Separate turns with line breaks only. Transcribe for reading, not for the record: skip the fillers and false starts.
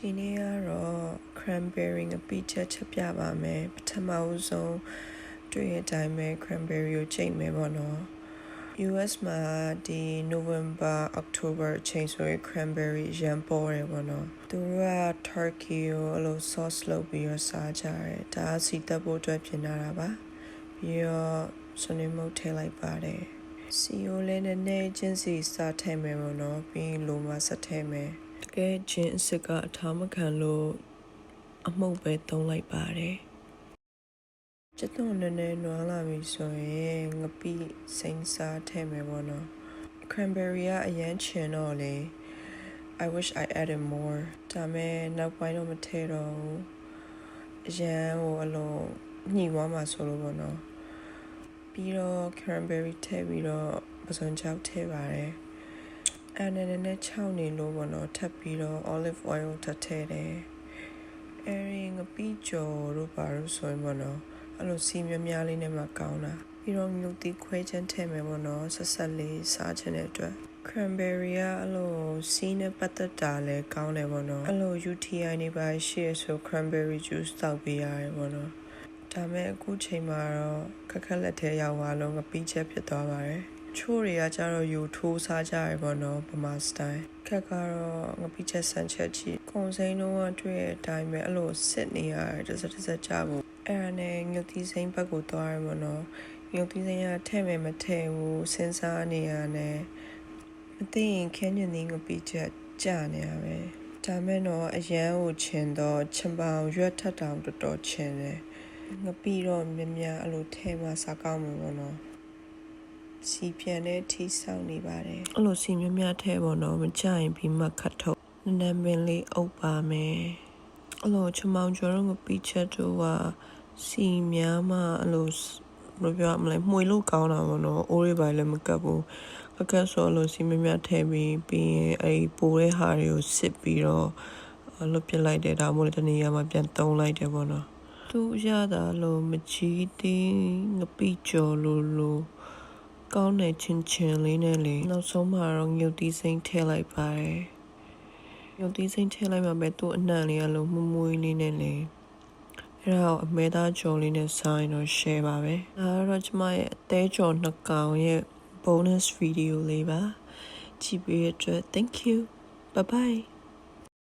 ဒီနေ့ကတော့ cranberry ငပိချက်ချက်ပြပါမယ်ပထမဆုံးတွေ့ရတိုင်းပဲ cranberry ကိုချိန်မယ်ပေါ့နော် US မှာဒီ November October အချိန်ဆိုရင် cranberry ရမ်းပေါ်တယ်ပေါ့နော်သူတို့က turkey ကိုအဲ့လို sauce လုပ်ပြီးတော့စားကြတယ်ဒါကစီတက်ဖို့အတွက်ပြင်ထားတာပါပြီးတော့စနေမုတ်ထည့်လိုက်ပါတယ်စီယိုလည်းနည်းနည်းချင်းစီစားထည့်မယ်ပေါ့နော်ပြီးလိုမှဆက်ထည့်မယ်တကယ်ချင်းအစ်စ်ကအထားမခံလို့အမှုတ်ပဲသုံးလိုက်ပါတယ်ကျတော့နည်းနည်းနွားလာပြီဆိုရင်ငပိစိမ့်စားထည့်မယ်ပေါ့နော် cranberry ကအရန်ချင်တော့လေ I wish I added more ဒါမဲ့နောက်ပိုင်းတော့မထည့်တော့ဘူးအရန်ဟိုအလုံးညှိသွားမှာဆိုလို့ပေါ့နော်ပြီးတော့ cranberry ထည့်ပြီးတော့ပစုံချောက်ထည့်ပါတယ်အဲ့နည်းနည်းချောင်းနေလို့ပေါ့နော်ထပ်ပြီးတော့ olive oil ထပ်ထည့်တယ်အဲ့ဒီငပိကြော်တို့ပါလို့ဆိုရင်ပေါ့နော်အဲ့လိုစီများများလေးနဲ့မှကောင်းတာပြီးတော့မြုပ်သီးခွဲချမ်းထည့်မယ်ပေါ့နော်ဆက်ဆက်လေးစားချင်တဲ့အတွက် cranberry ကအဲ့လိုစီးနဲ့ပတ်သက်တာလည်းကောင်းတယ်ပေါ့နော်အဲ့လို UTI နေပါရှိရဆို cranberry juice တောက်ပေးရတယ်ပေါ့နော်ဒါမဲ့အခုချိန်မှာတော့ခက်ခက်လက်ထဲရောက်သွားလို့ငပိချက်ဖြစ်သွားပါတယ်ချိုးတွေကကြတော့ယူထိုးစားကြရပေါ့နော်ပမာစတိုင်ခက်ကတော့ငပိချက်ဆန်ချက်ချီကွန်စိမ်းတော့တွေ့တဲ့အတိုင်းပဲအဲ့လိုစစ်နေရတယ်တစ်စက်ကြဖို့အဲ့ဒါနဲ့ငုတ်သီးစိမ်းဘက်ကိုသွားရပေါ့နော်ငုတ်သီးစိမ်းကထည့်မယ်မထည့်ဘူးစဉ်းစားနေရတယ်မသိရင်ခင်းညင်သီးငပိချက်ကြာနေရပဲဒါမဲ့တော့အရန်ကိုချင်တော့ချင်ပောင်ရွက်ထက်တောင်တော်တော်ချင်တယ်ငပိတော့မြများအဲ့လိုထဲမှာစားကောင်းမှာပေါ့နော်စီပြန်တဲ့ထိဆောက်နေပါတယ်အဲ့လိုစီမြများထဲပေါ့နော်မကြရင်ပြီးမှခတ်ထုတ်နည်းနည်းမင်းလေးအုပ်ပါမယ်အဲ့လိုချမောင်ကျော်တော့ငပိချက်တို့ကစီများမှအဲ့လိုဘယ်လိုပြောမလဲမှွေလို့ကောင်းတာပေါ့နော်အိုးတွေပါလည်းမကပ်ဘူးအကက်ဆိုလို့စီမြများထဲပြီးရင်အဲ့ဒီပိုတဲ့ဟာတွေကိုစစ်ပြီးတော့လွတ်ပြလိုက်တယ်ဒါမှမဟုတ်တနေ့ရမှပြန်သုံးလိုက်တယ်ပေါ့နော်သူရတာလို့မကြီးသေးငပိကျော်လို့ကောင်းတဲ့ချင်းလေးနဲ့လေနောက်ဆုံးမှာတော့ငုတ်သီးစိမ်းထည့်လိုက်ပါတယ်ငုတ်သီးစိမ်းထည့်လိုက်မှပဲသူ့အနှံ့လေးကလို့မွေးလေးနဲ့လေအဲ့ဒါကိုအမဲသားကြော်လေးနဲ့စားရင်တော့ share ပါပဲဒါကတော့ကျမရဲ့အသေးကြော်နှစ်ကောင်ရဲ့ bonus video လေးပါကြည့်ပေးတဲ့အတွက် thank you bye bye